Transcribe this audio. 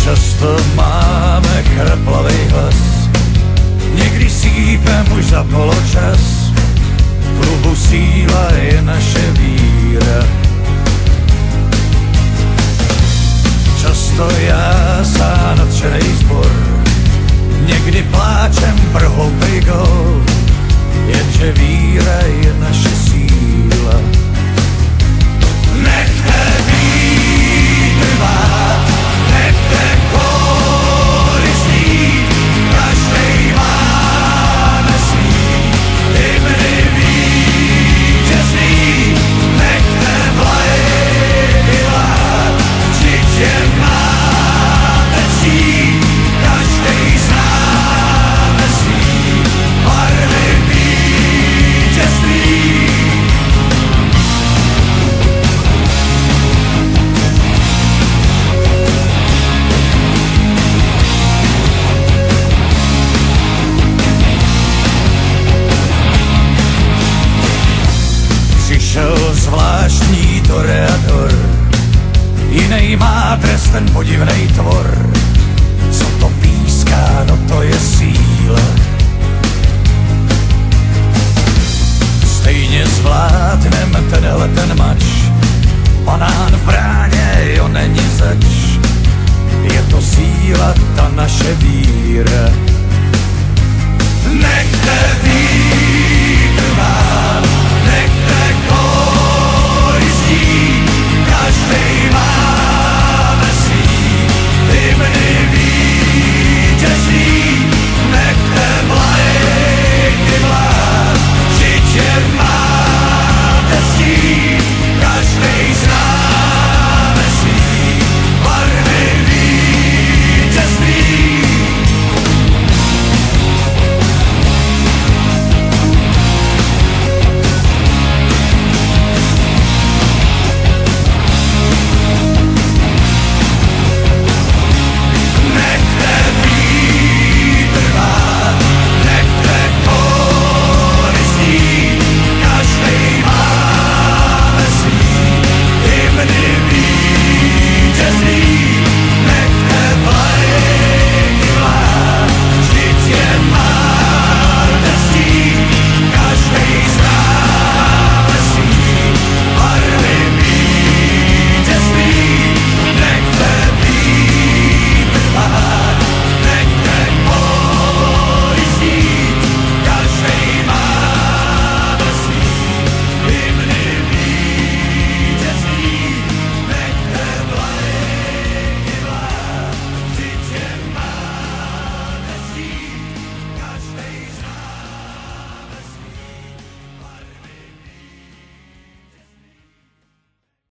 Často máme chraplavej hlas, někdy sípem už za poločas. V klubu síla je naše víra. Často jásá nadšenej zbor, někdy pláčem pro hloupej gól, jenže víra je naše síla. Nechte vítr vát, nechte kóry znít, každej máme svý hymny vítězný. Nechte vlajky lát, vždyť je máme ctít, každej známe svý barvy vítězství. Přišel zvláštní toreador, jinej má trest ten podivnej tvor. Co to píská, no to je síla. Stejně zvládnem ten mač, banán v bráně, jo není zač. Je to síla, ta naše víra. Nechte víra